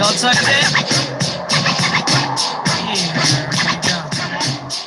Y'all tucked in?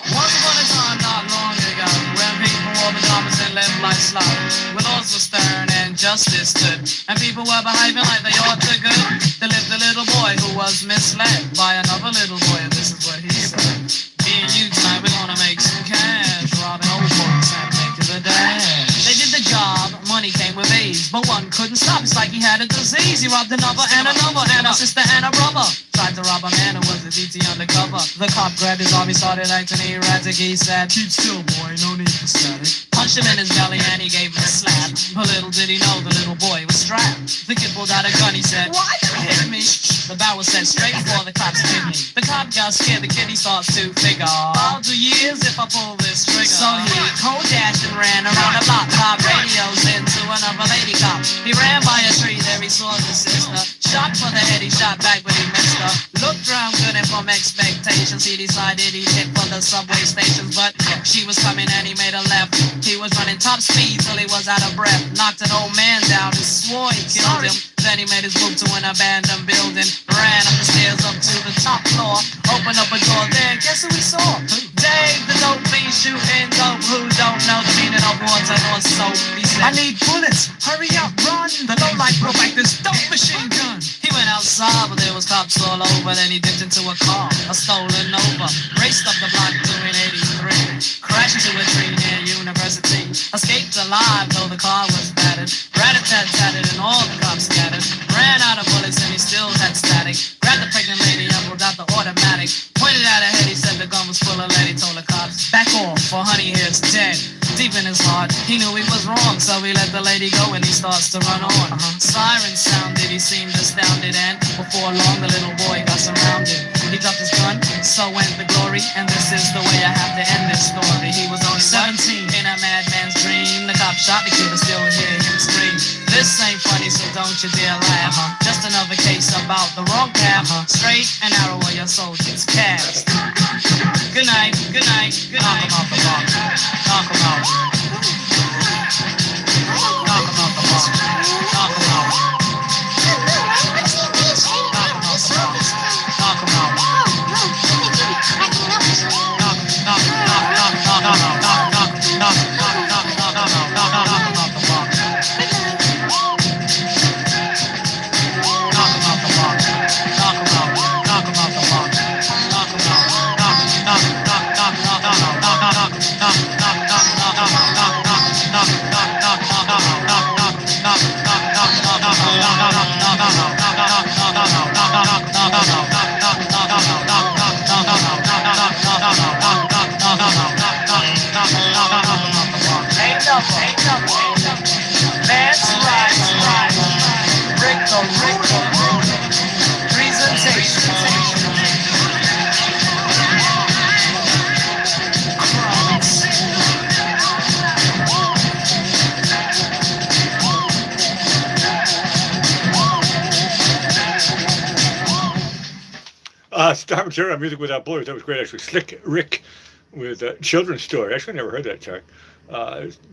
Once upon a time, not long ago, when people wore pajamas and lived life slow, when laws were stern and justice stood, and people were behaving like they ought to good, there lived a little boy who was misled by another little boy, and this is what he said. Me and you tonight, we're gonna make some cash, robbing old folks and making the dash. They did the job, money came with ease, but one couldn't stop, it's like he had a disease. He robbed another and another, and a sister and a brother. Tried to rob a man who was a DT undercover. The cop grabbed his arm, he started acting erratic. He said, keep still, boy, no need for static. Punched him in his belly and he gave him a slap. But little did he know the little boy was strapped. The kid pulled out a gun, he said, why you hit me? The barrel was set straight for the cop's kidney. The cop got scared, the kid he starts to figure, I'll do years if I pull this trigger. So he cold dashed and ran around the block, pop radios into another lady cop. He ran by a tree, there he saw his sister. Shot for the head, he shot back but he missed her. Looked round good and from expectations, he decided he'd hit for the subway stations, but she was coming and he made a left. He was running top speed till he was out of breath. Knocked an old man down and swore he killed him. Then he made his move to an abandoned building. Ran up the stairs up to the top floor. Opened up a door there, guess who he saw? Dave, the dope fiend shooting dope. Who don't know the meaning of water or soap? He said, I need bullets, hurry up, run. The lowlife broke back this dope machine gun. He went outside, but there was cops all over. Then he dipped into a car, a stolen Nova. Raced up the block doing 83. Crashed into a tree near University. Escaped alive, though the car was battered. Rat-a-tat-tatted and all the cops scattered. Ran out of bullets and he still had static. Grabbed the pregnant lady and pulled out the automatic. Pointed at her head, he said the gun was full of lead. He told the cops, back off, for honey here's dead. Deep in his heart, he knew he was wrong, so he let the lady go and he starts to run on. Sirens sounded, he seemed astounded, and before long the little boy got surrounded. He dropped his gun, so went the glory, and this is the way I have to end this story. He was only 17 in a madman's dream. The cop shot the kid and still hear him scream. This ain't funny, so don't you dare laugh. Just another case about the wrong path. Straight and narrow where your soul gets cast. Good night, good night, good night. Knock 'em off the block. Knock 'em out. Knock 'em out the block. Knock 'em out. Knock 'em out. That's right. Rico. Presentation. Star Material Music Without Borders. That was great, actually. Slick Rick with Children's Story. Actually, I never heard that track.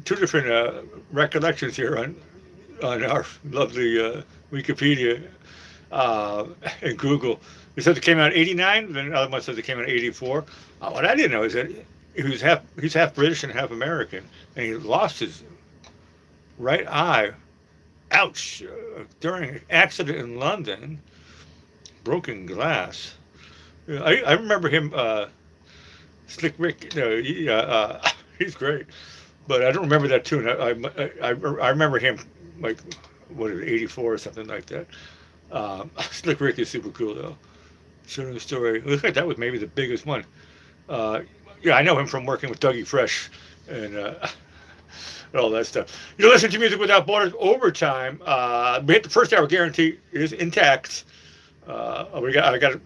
Two different recollections here on our lovely Wikipedia and Google. It says it came out in '89. Then another one says it came out in '84. What I didn't know is that he's half British and half American, and he lost his right eye. Ouch! During an accident in London, broken glass. I remember him, Slick Rick. He's great, but I don't remember that tune. I remember him like what is it, '84 or something like that. Slick Rick is super cool though. Children's Story. It looks like that was maybe the biggest one. Yeah, I know him from working with Dougie Fresh and all that stuff. You listen to Music Without Borders overtime. We hit the first hour guarantee is intact. I got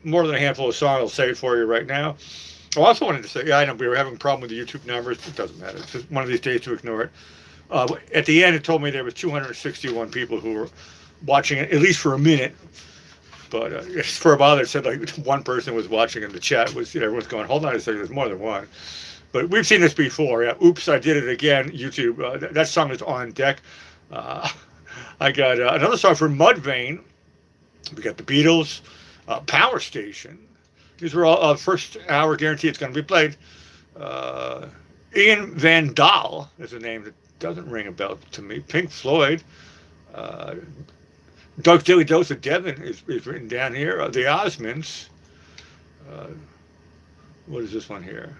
more than a handful of songs. I'll say it for you right now. I also wanted to say, yeah, I know we were having a problem with the YouTube numbers. It doesn't matter. It's just one of these days to ignore it. At the end, it told me there was 261 people who were watching it, at least for a minute. But for a while, it said like one person was watching, and the chat was, everyone's going, hold on a second, there's more than one. But we've seen this before. Yeah, oops, I did it again. YouTube. That song is on deck. I got another song from Mudvayne. We got the Beatles, Power Station. These were all first hour guarantee it's going to be played. Ian Van Dahl is a name that doesn't ring a bell to me. Pink Floyd. Doug's Daily Dose of Devon is written down here. The Osmonds. What is this one here?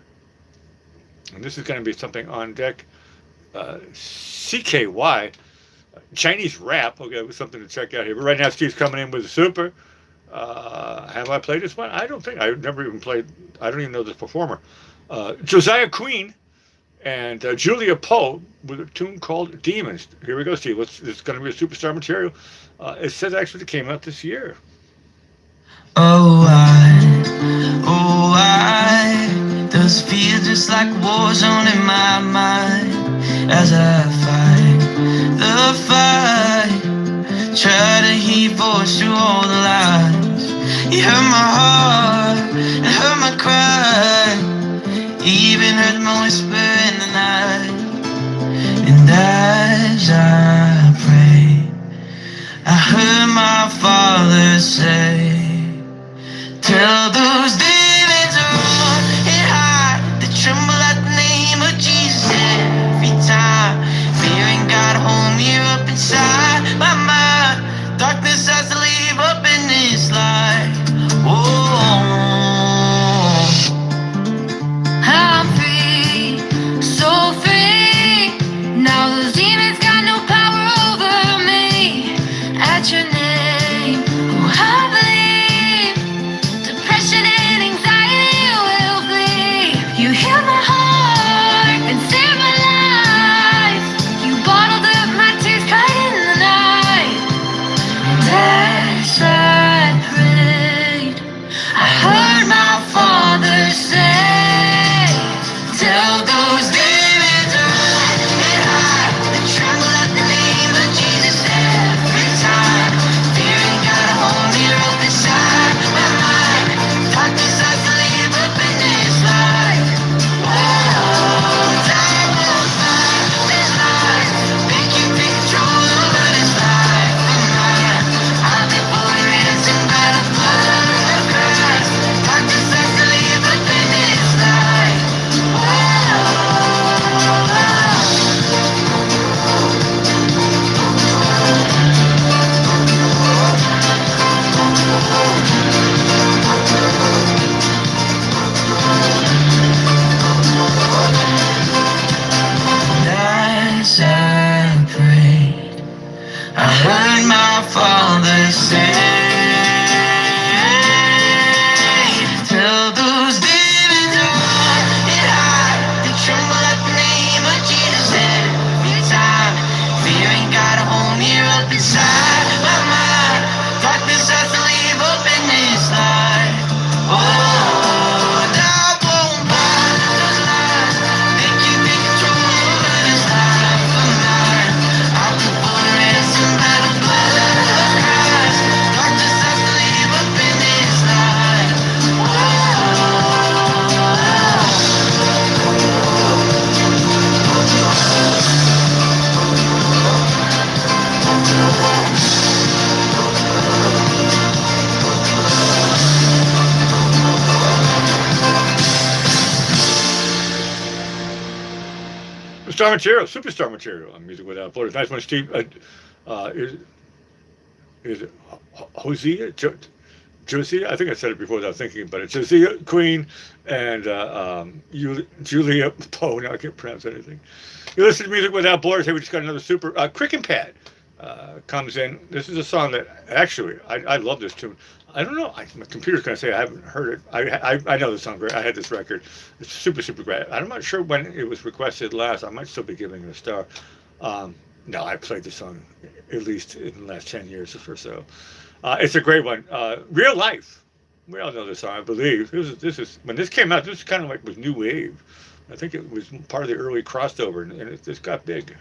And this is going to be something on deck. CKY. Chinese rap. Okay, something to check out here. But right now, Steve's coming in with a super. Have I played this one? I don't think. I've never even played. I don't even know this performer. Josiah Queen and Julia Poe with a tune called Demons. Here we go, Steve. It's going to be a superstar material. It says actually it came out this year. Oh, does feel just like a war zone in my mind as I fight the fight, try to heat voice through all the lies. You hurt my heart and hurt my cry, even heard my whisper in the night. And as I pray, I heard my father say, tell those demons to run and hide. They tremble at the name of Jesus every time. Fear ain't got a home here up inside my mind. Darkness has to leave up in this light. Oh, I'm free, so free. Now those demons got no power over me. At your name, oh, I believe depression and anxiety will flee. You healed my heart and saved my life. You bottled up my tears, cried in the night. And as I prayed, I heard my father say, tell those demons to run and hide. They tremble at the name of Jesus every time. Fear ain't got a home here up inside my mind. Darkness has to leave up in this light. Whoa, time goes by, this life. Make you take control over this life of mine. I've been voting ransom by the blood of Christ. Darkness has to leave up in this light. as I prayed, I heard my father say, tell those demons to run and hide. They tremble at the name of Jesus every time. Fear ain't got a home here up inside my mind. Darkness has to leave up in this light. Oh, and I won't buy those lies. They keep in control over this life of mine. I'll be born ransom by the blood of Christ. Darkness has to leave up in this light. Star material, superstar material on Music Without Borders. Nice one, Steve. Is it Hosea? Josiah? I think I said it before without thinking, but it's Josiah Queen and Julia Poe. Now I can't pronounce anything. You listen to Music Without Borders. Hey, we just got another super. Cricket Pad comes in. This is a song that actually, I love this tune. I don't know. My computer's going to say I haven't heard it. I know the song great. I had this record. It's super, super great. I'm not sure when it was requested last. I might still be giving it a star. No, I played the song at least in the last 10 years or so. It's a great one. Real Life. We all know this song, I believe. This is when this came out, this kind of like was new wave. I think it was part of the early crossover, and it just got big.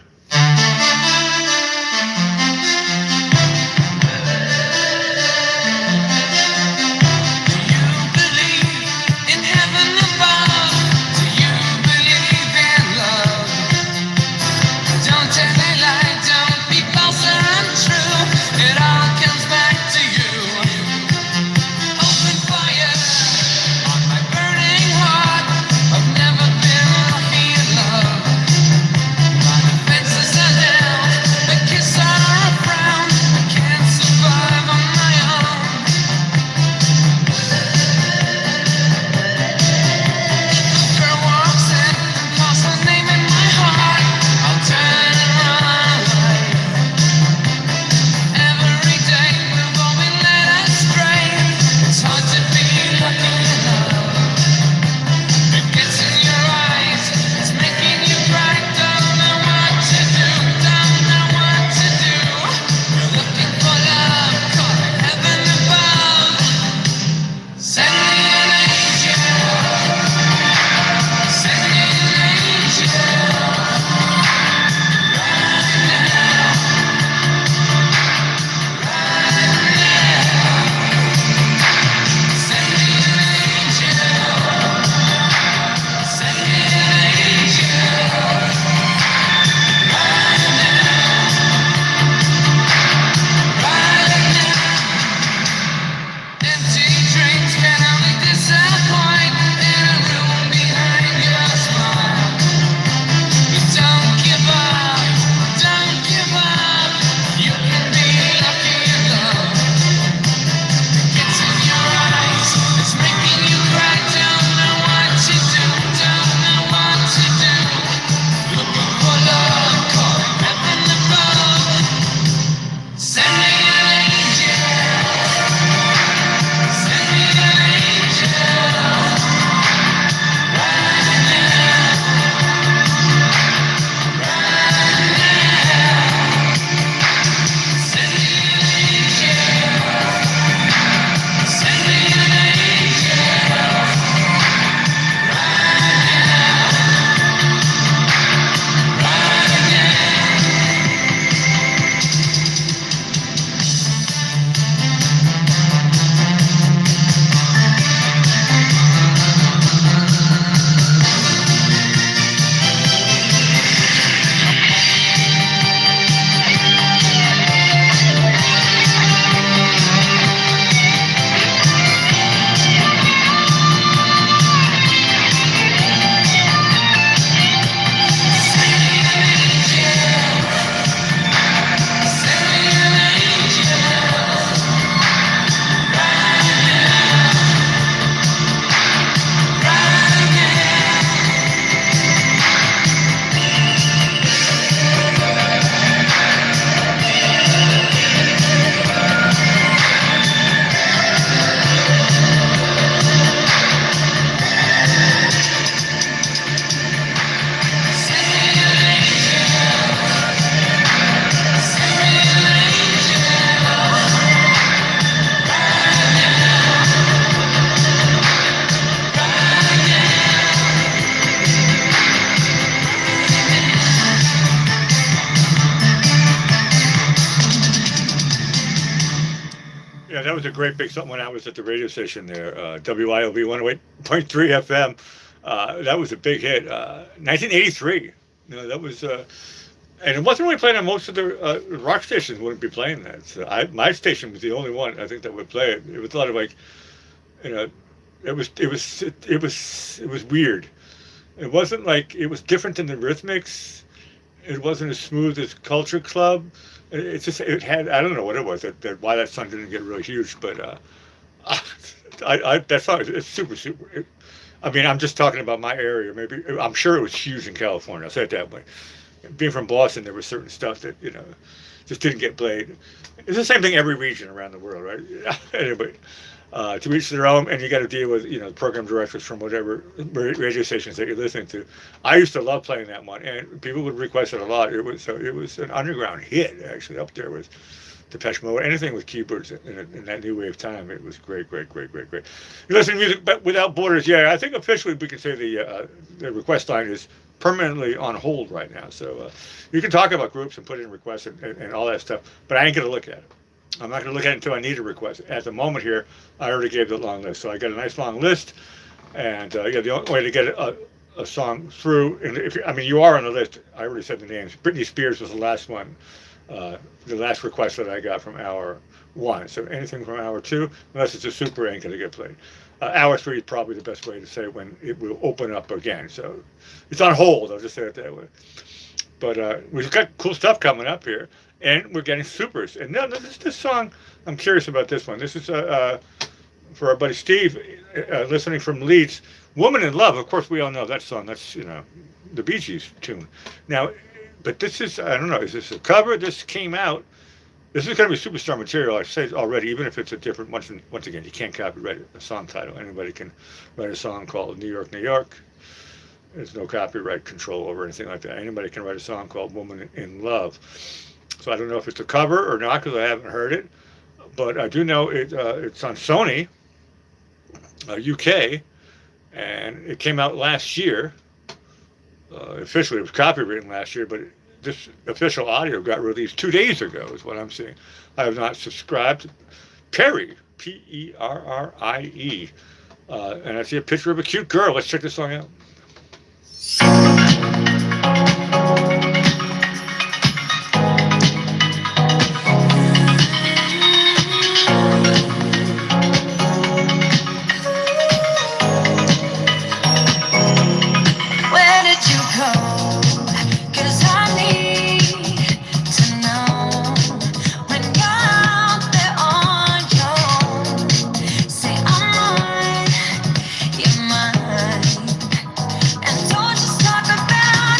It all comes back to you. Yeah, that was a great big something when I was at the radio station there, WIOV 108.3 FM. That was a big hit. 1983. That was, and it wasn't really playing on most of the rock stations. Wouldn't be playing that. So my station was the only one I think that would play it. It was a lot of like, you know, it was weird. It wasn't like it was different than the Rhythmics. It wasn't as smooth as Culture Club. It's just it had I don't know what it was that why that song didn't get really huge, but that song it's super. I mean, I'm just talking about my area. Maybe I'm sure it was huge in California. I'll say it that way. Being from Boston, there was certain stuff that just didn't get played. It's the same thing every region around the world, right? Anyway, to each their own, and you got to deal with program directors from whatever radio stations that you're listening to. I used to love playing that one, and people would request it a lot. It was an underground hit actually up there with Depeche Mode, anything with keyboards in that new wave time. It was great. You listen to Music but Without Borders. Yeah, I think officially we can say the request line is permanently on hold right now. So you can talk about groups and put in requests and all that stuff, but I ain't going to look at it. I'm not going to look at it until I need a request. At the moment here, I already gave the long list. So I got a nice long list, and the only way to get a song through, and you are on the list. I already said the names. Britney Spears was the last one, the last request that I got from hour 1. So anything from hour 2, unless it's a super, ain't going to get played. Hour 3 is probably the best way to say when it will open up again. So it's on hold. I'll just say it that way. But we've got cool stuff coming up here, and we're getting supers. And no, this song, I'm curious about this one. This is for our buddy Steve, listening from Leeds. Woman in Love, of course, we all know that song. That's, the Bee Gees tune. Now, but this is, I don't know, is this a cover? This came out. This is going to be superstar material, I say already, even if it's a different, once again, you can't copyright a song title. Anybody can write a song called New York, New York. There's no copyright control over anything like that. Anybody can write a song called Woman in Love. So I don't know if it's a cover or not because I haven't heard it. But I do know it's on Sony, UK, and it came out last year. Officially, it was copywritten last year, but this official audio got released 2 days ago, is what I'm seeing. I have not subscribed. Perry, Perrie, and I see a picture of a cute girl. Let's check this song out. Your mind, and don't just talk about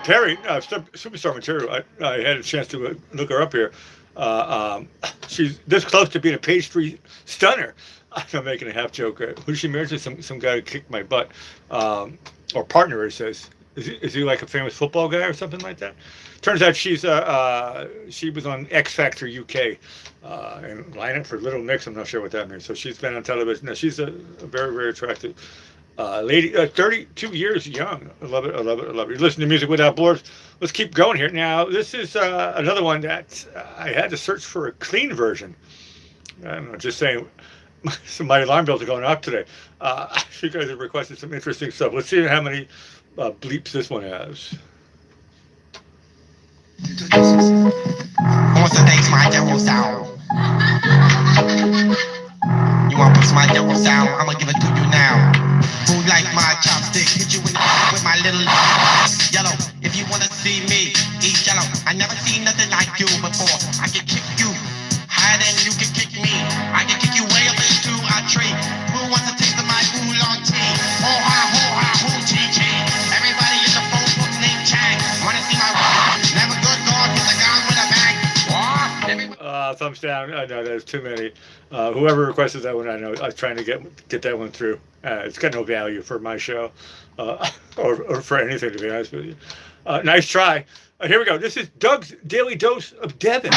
Perry, superstar material. I had a chance to look her up here. She's this close to being a page 3 stunner. I'm making a half joke. Who she married to? Some guy who kicked my butt, or partner. It says. Is he like a famous football guy or something like that? Turns out she was on X Factor UK and lineup for Little Mix. I'm not sure what that means. So she's been on television. Now, she's a very, very attractive lady, 32 years young. I love it. I love it. I love it. You listen to Music Without Borders. Let's keep going here. Now, this is another one that I had to search for a clean version. I'm just saying, my alarm bells are going off today. You guys have requested some interesting stuff. Let's see how many bleeps this one has. What's the next my devil sound? You want to my devil sound? I'ma give it to you now. Who like my chopstick? Hit you with my little yellow. If you wanna see me eat yellow, I never seen nothing like you before. I can kick you higher than you can kick me. I can kick you way up into a tree. Who wants to taste of my oolong tea? Ho ha, hoo chee chee. Everybody in the phone book named Chang. Wanna see my never good God with a gun with a bang. What? Thumbs down. I know there's too many. Whoever requested that one, I know I was trying to get that one through. It's got no value for my show, or for anything, to be honest with you. Nice try. Here we go. This is Doug's Daily Dose of Devon.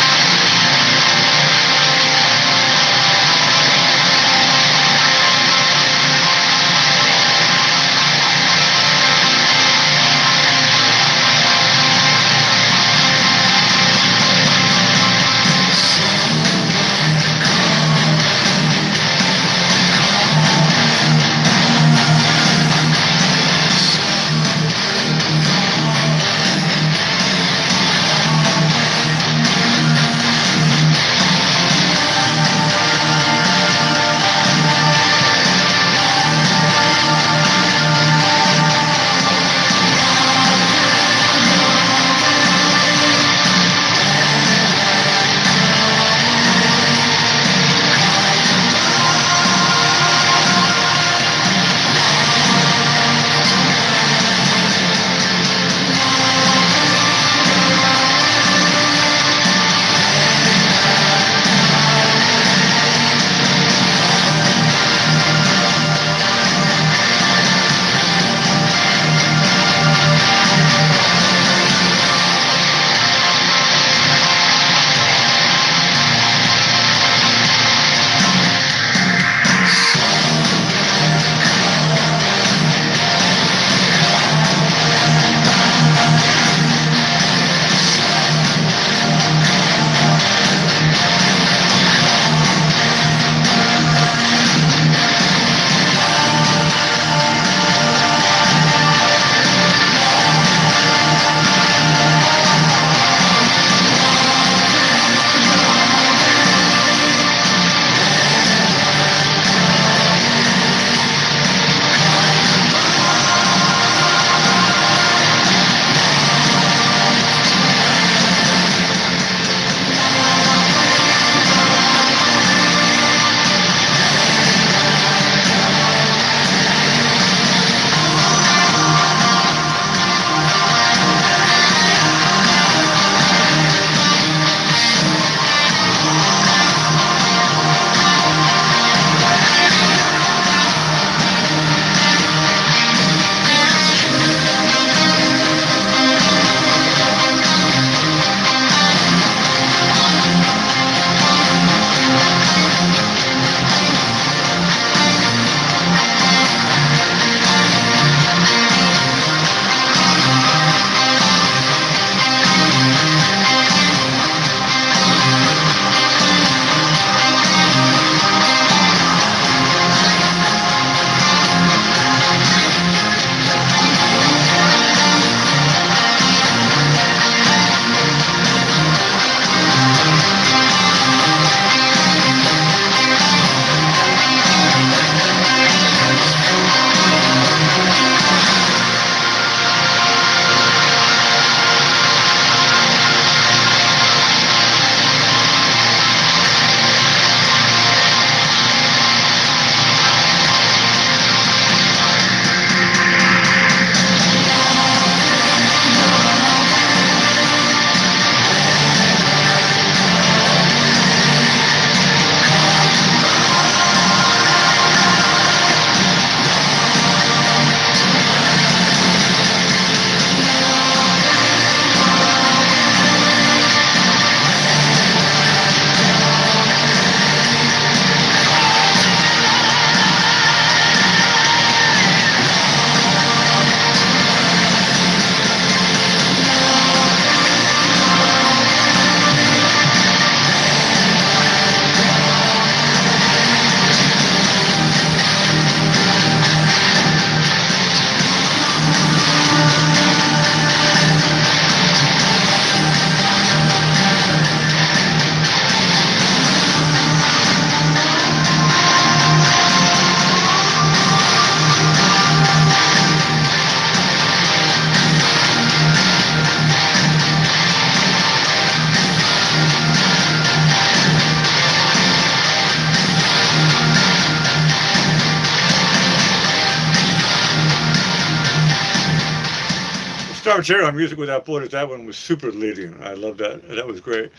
Superstar material on Music Without Borders. That one was super leading. I love that. That was great.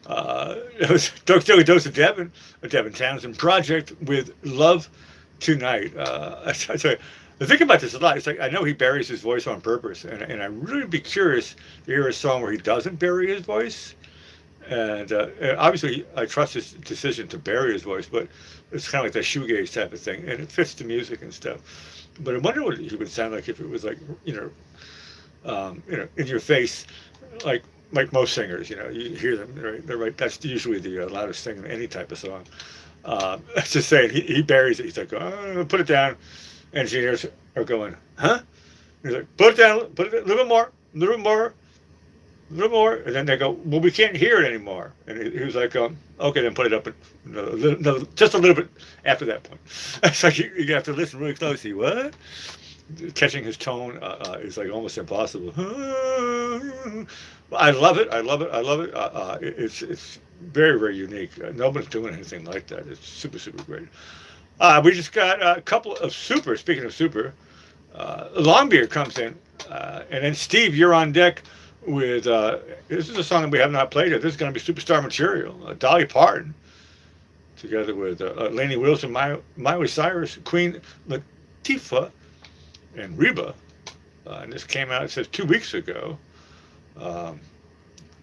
It was Doug Daily Dose of Devin, a Devin Townsend project with Love Tonight. I tell you, I think about this a lot. It's like I know he buries his voice on purpose, and I'd really be curious to hear a song where he doesn't bury his voice. And obviously, I trust his decision to bury his voice, but it's kind of like that shoegaze type of thing, and it fits the music and stuff. But I wonder what he would sound like if it was like, in your face, like most singers. You hear them, right? They're right. That's usually the loudest thing in any type of song. That's just saying, he buries it. He's like, oh, put it down. Engineers are going, huh? He's like, put it down, put it a little bit more, a little bit more, a little more. And then they go, well, we can't hear it anymore. And he was like, okay, then put it up just a little bit after that point. It's like you have to listen really closely. What? Catching his tone is like almost impossible. I love it. I love it. I love it. It's very, very unique. Nobody's doing anything like that. It's super, super great. We just got a couple of super. Speaking of super, Longbeard comes in, and then Steve, you're on deck with. This is a song that we have not played yet. This is going to be superstar material. Dolly Parton, together with Lainey Wilson, Miley Cyrus, Queen Latifah, and Reba. And this came out, it says 2 weeks ago.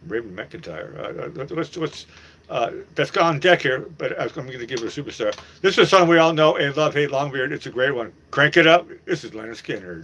Raven McIntyre. That's gone on deck here, but I'm going to give it a superstar. This is a song we all know and love, Hate Longbeard. It's a great one. Crank it up. This is Leonard Skinner.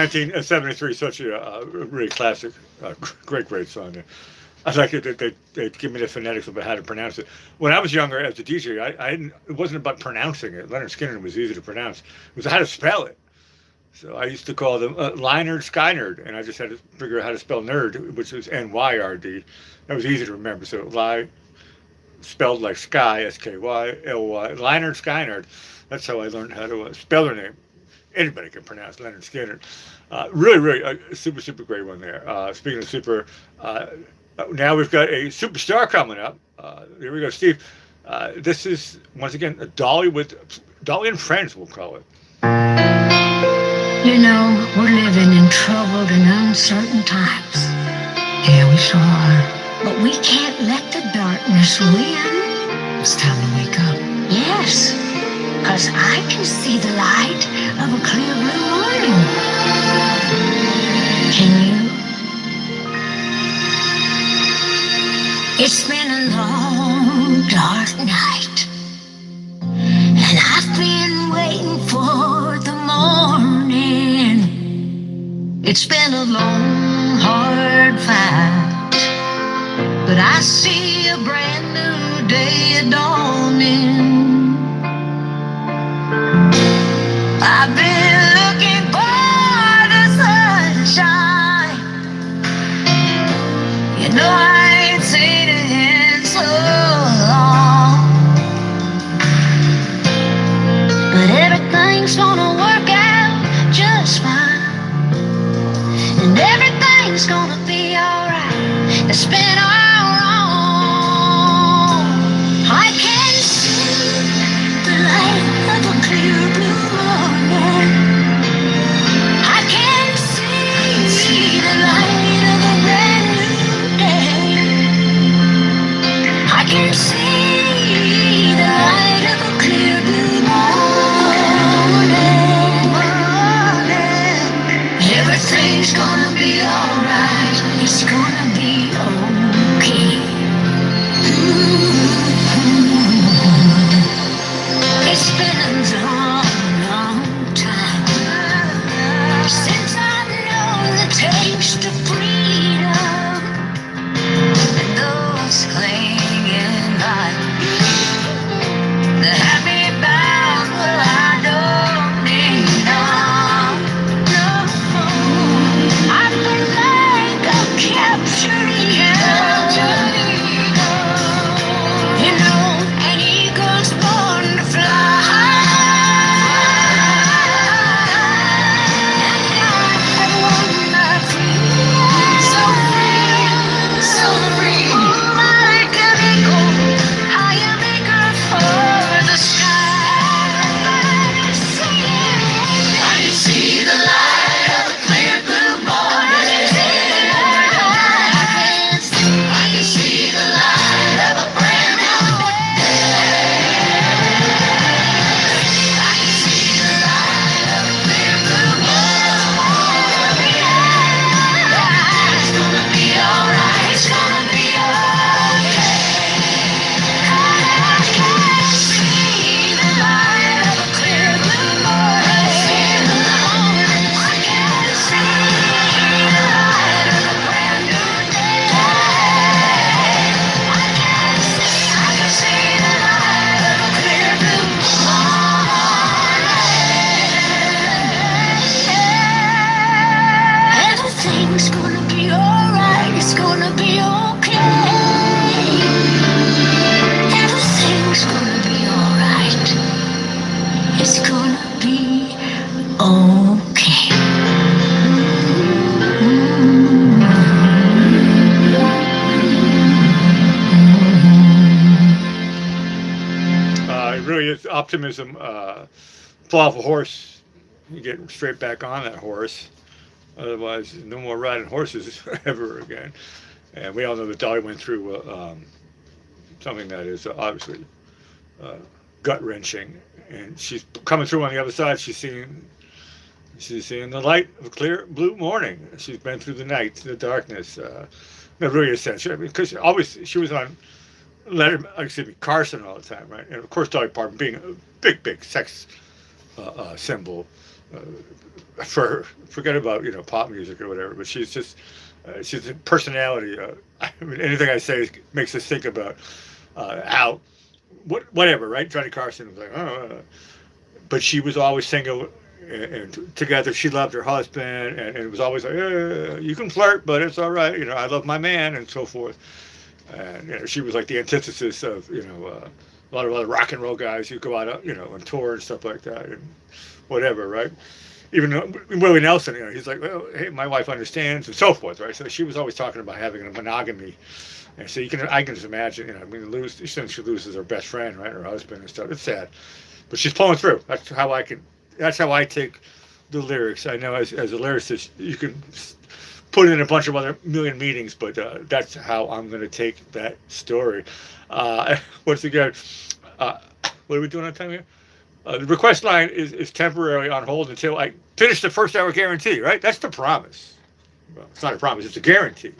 1973, such a really classic, great song. I like it that they give me the phonetics about how to pronounce it. When I was younger, as a DJ, it wasn't about pronouncing it. Leonard Skinner was easy to pronounce. It was how to spell it. So I used to call them Lynyrd Skynyrd, and I just had to figure out how to spell nerd, which was Nyrd. That was easy to remember. So spelled like sky, Skyly, Lynyrd Skynyrd. That's how I learned how to spell their name. Anybody can pronounce Leonard Skinner. Really, a super great one there. Speaking of super, now we've got a superstar coming up. Here we go, Steve. This is, once again, Dolly and Friends, we'll call it. You know, we're living in troubled and uncertain times. Yeah, we sure are. But we can't let the darkness win. It's time to wake up. Yes, because I can see the light of a clear blue morning. Can you? It's been a long, dark night, and I've been waiting for the morning. It's been a long, hard fight, but I see a brand new day dawning. I've been looking for the sunshine. You know I ain't seen it in so long, but everything's gonna work out just fine, and everything's gonna be alright. It's been all wrong. I can see the light of a clear blue morning. I can see the light of a brand new day. I can see the light of a clear blue morning. Everything's gonna be alright. It's gonna be okay. It's been a long time since I've known the taste of freedom, and those clinging by the happy bound. Well, I don't need no. I feel like I'm captured ego. You know, an eagle's born to fly. And I have won my freedom. So free, like an eagle. I am eager for the sky. I can see the light of a clear blue morning. I can see the light of a brand new day. I can see the light of a clear blue morning. It's gonna be alright. It's gonna be okay. I can see the light of a clear blue morning. I can see the light of a brand new day. I can see the light of a clear blue morning. Everything's gonna be alright. It's gonna be okay. Everything's gonna be alright. It's gonna be okay. It really is optimism. Fall off a horse, you get straight back on that horse. Otherwise, no more riding horses ever again. And we all know that Dolly went through something that is obviously gut wrenching, and she's coming through on the other side. She's seeing the light of a clear blue morning. She's been through the night, the darkness. That really is essential. I mean, because always she was on Carson all the time, right? And of course, Dolly Parton being a big sex symbol, forget about pop music or whatever, but she's just she's a personality. I mean, anything I say makes us think about how whatever, right? Johnny Carson was like, oh, but she was always single. And together, she loved her husband, and it was always like, you can flirt, but it's all right. I love my man, and so forth. And she was like the antithesis of a lot of other rock and roll guys who go out on tour and stuff like that, and whatever, right? Even Willie Nelson, he's like, well, hey, my wife understands, and so forth, right? So she was always talking about having a monogamy, and so I can just imagine, I mean, since she loses her best friend, right, her husband and stuff. It's sad, but she's pulling through. That's how I take the lyrics. I know as a lyricist, you can put in a bunch of other million meanings, but that's how I'm going to take that story. Once again, what are we doing on time here? The request line is temporarily on hold until I finish the first hour guarantee, right? That's the promise. Well, it's not a promise, it's a guarantee.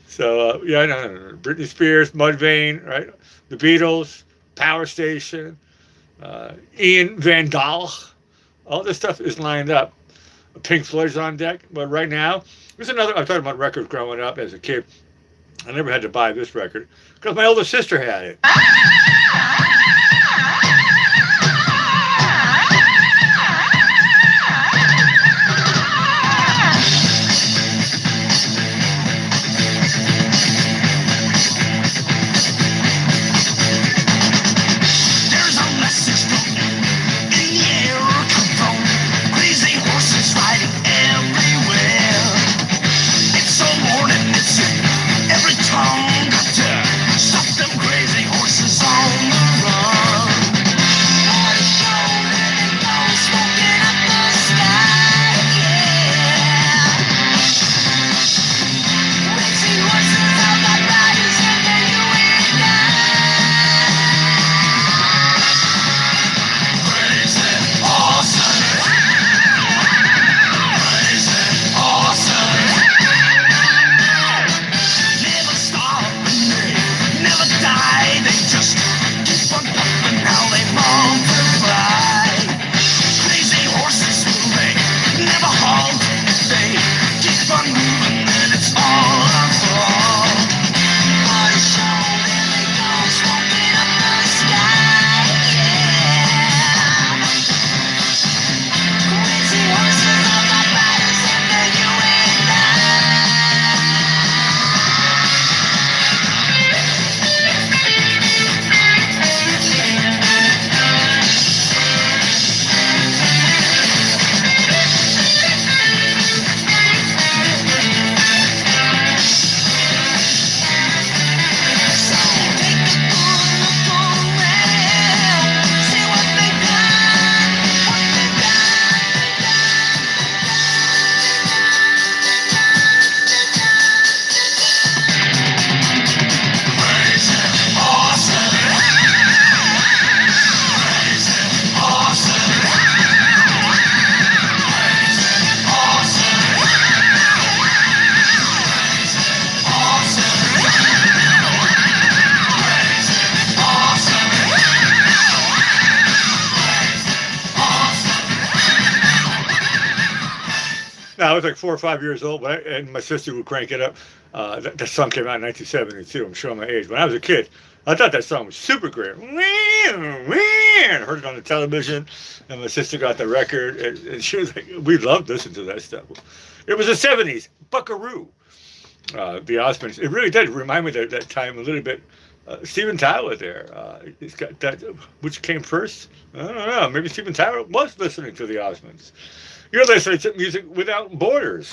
So, no. Britney Spears, Mudvayne, right? The Beatles, Power Station, Ian Van Dahl. All this stuff is lined up. Pink Floyd's on deck. But right now, there's another. I'm talking about records growing up as a kid. I never had to buy this record because my older sister had it. I was like 4 or 5 years old, and my sister would crank it up. That song came out in 1972. I'm showing my age. When I was a kid, I thought that song was super great. I heard it on the television, and my sister got the record, and she was like, we loved listening to that stuff. It was the 70s, Buckaroo. The Osmonds. It really did remind me of that time a little bit. Steven Tyler there. He's got that. Which came first? I don't know. Maybe Steven Tyler was listening to the Osmonds. You're listening to Music Without Borders.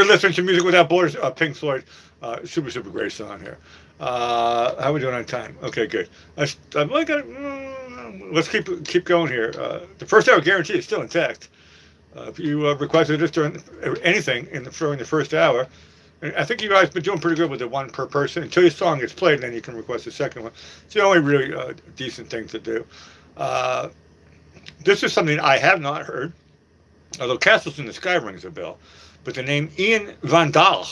listening to Music Without Borders, Pink Floyd, super, super great song here. How are we doing on time? Okay, good. I've only got, let's keep going here. The first hour guarantee is still intact. If you requested this during anything during the first hour, and I think you guys have been doing pretty good with the one per person. Until your song gets played, then you can request a second one. It's the only really decent thing to do. This is something I have not heard, although Castles in the Sky rings a bell. But the name Ian Van Dahl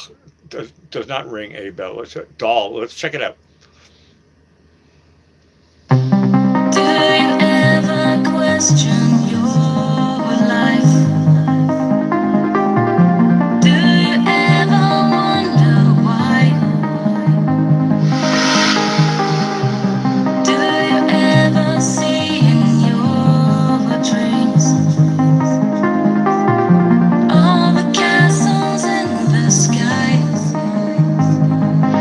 does not ring a bell. Let's check it out. Do you ever question your life? Do you ever wonder why? Do you ever see in your dreams all the castles in the sky?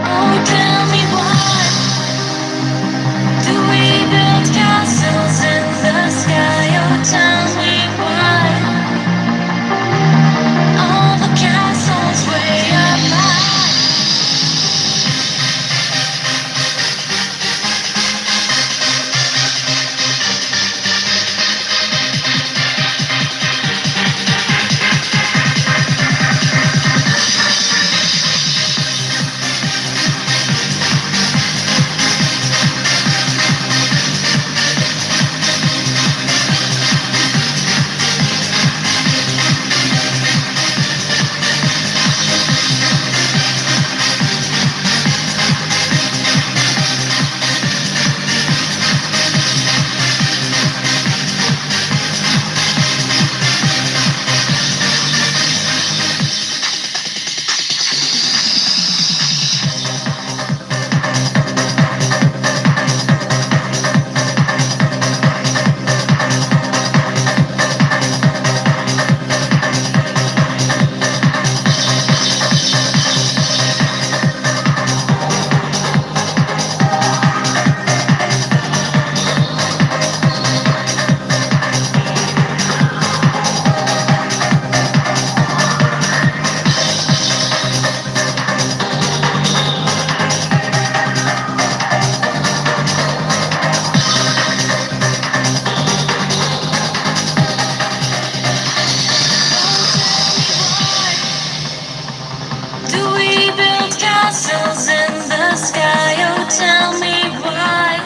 Oh, tell me why do we build castles in the sky? Oh, tell me why all the castles way up high. Do we build castles in the sky? Oh, tell me why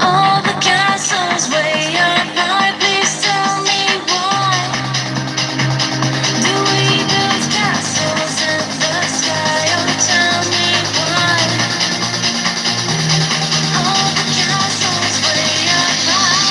all the castles way up high. Please tell me why do we build castles in the sky? Oh, tell me why all the castles way up high.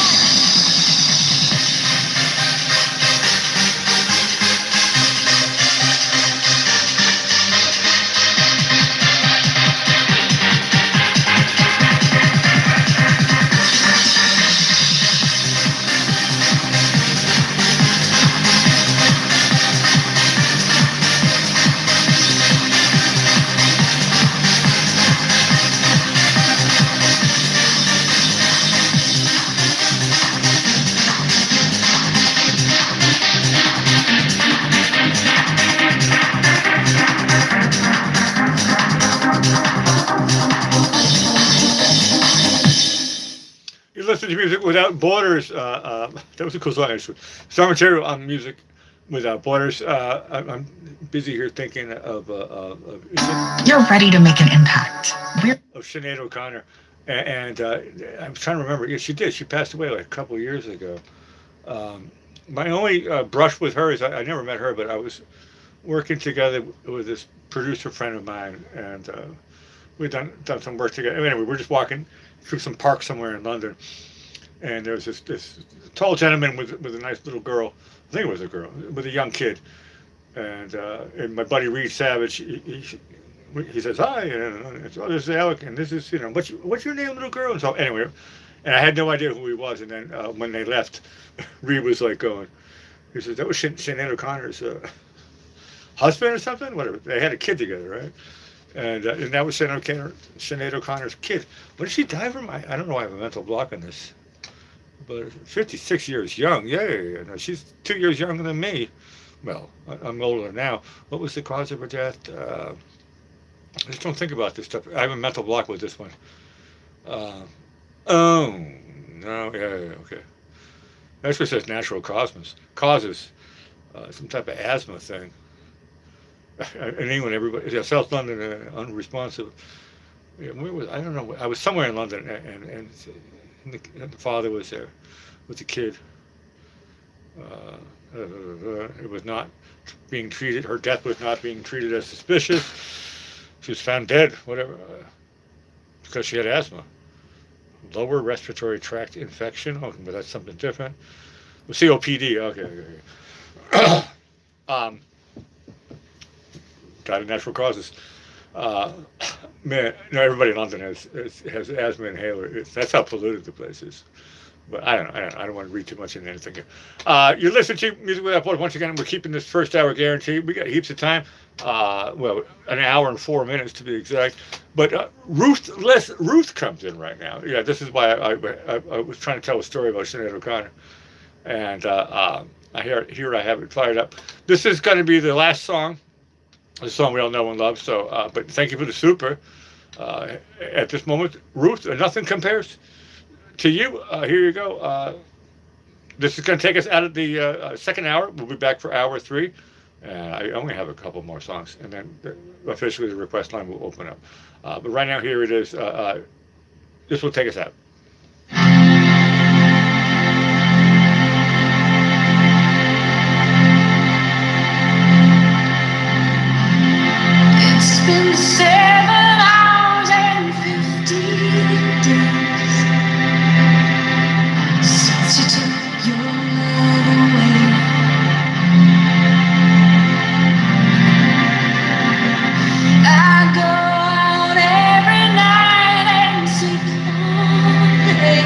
You listen to Music Without Borders. That was a cool song, actually. Song material on Music Without Borders. I'm busy here thinking of You're ready to make an impact. of Sinead O'Connor, and I'm trying to remember. Yeah, she did. She passed away like a couple of years ago. My only brush with her is I never met her, but I was working together with this producer friend of mine, and we'd done some work together. Anyway, we're just walking through some park somewhere in London, and there was this tall gentleman with a nice little girl. I think it was a girl with a young kid, and my buddy Reed Savage. He says hi, and oh, this is Alec, and this is what's your name, little girl? And so anyway, and I had no idea who he was. And then when they left, Reed was like going. He said that was Sinead O'Connor's husband or something. Whatever. They had a kid together, right? And that was Sinead O'Connor's kid. When did she die from? I don't know. I have a mental block on this. But 56 years young. Yeah. No, she's 2 years younger than me. well, I'm older now. What was the cause of her death? I just don't think about this stuff. I have a mental block with this one. Oh, no, yeah, okay. That's what says natural causes, some type of asthma thing. In England, everybody, yeah, South London, unresponsive. Yeah, where was I don't know. I was somewhere in London, and the father was there with the kid. It was not being treated. Her death was not being treated as suspicious. She was found dead, whatever, because she had asthma. Lower respiratory tract infection. Oh, but that's something different. Well, COPD. Okay. Died of natural causes. Man, no, everybody in London has asthma inhaler. That's how polluted the place is. But I don't want to read too much into anything here. You're listening to Music Without Borders. Once again, we're keeping this first hour guaranteed. We got heaps of time. Well, an hour and 4 minutes to be exact. But Ruth comes in right now. Yeah, this is why I was trying to tell a story about Sinead O'Connor. And here I have it fired up. This is going to be the last song. The song we all know and love. So, but thank you for the super. At this moment, Ruth, nothing compares to you. Here you go. This is going to take us out of the second hour. We'll be back for hour 3. And I only have a couple more songs. And then officially the request line will open up. But right now, here it is. This will take us out. It's been 7 hours and 15 days since you took your love away. I go out every night and sleep all day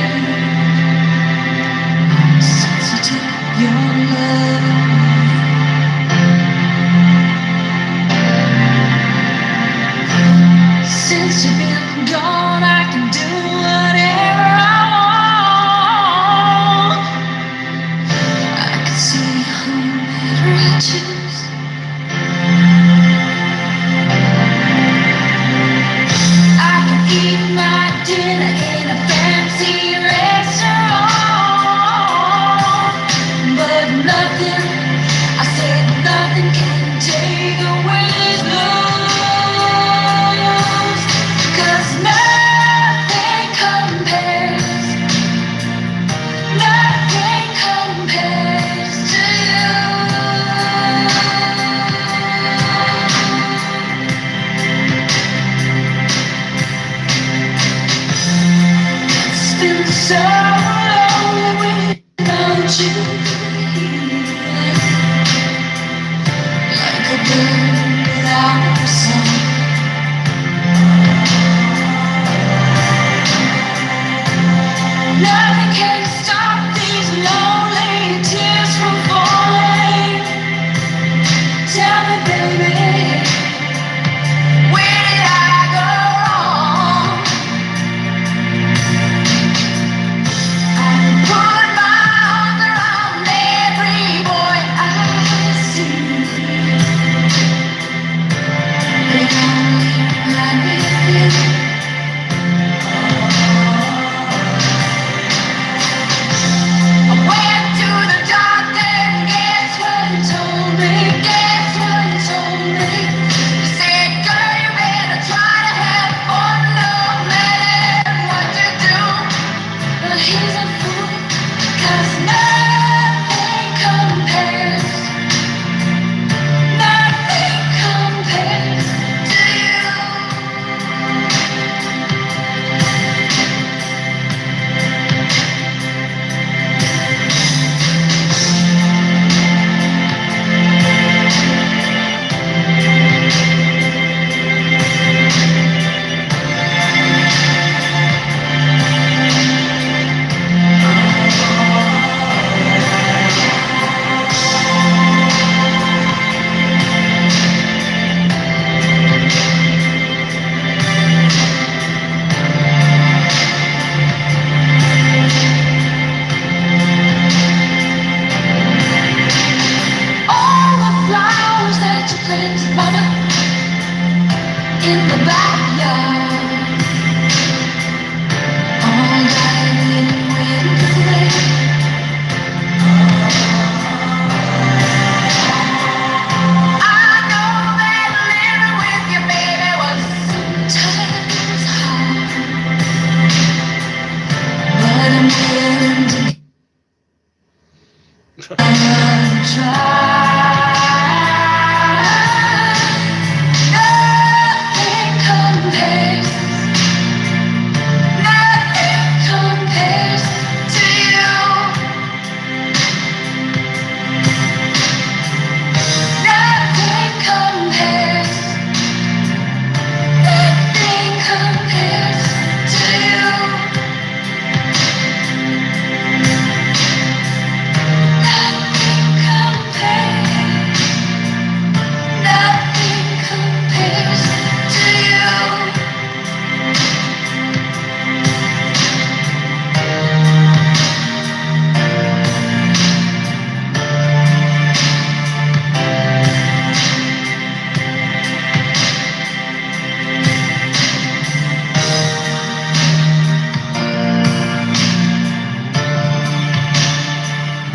since you took your love away. Since you've been gone, I can do whatever I want. I can see whomever I choose. I can eat my dinner in a fancy restaurant, but nothing, I said nothing can take away this love. Nothing compares to you. It's been so long without you, like a bird without a song. Nothing can stop these lonely tears from falling. Tell me, baby, where did I go wrong? I put my arms around every boy I see. They only run with you. Went to the doctor, and guess what he told me? Guess what he told me? Mama, in the backyard.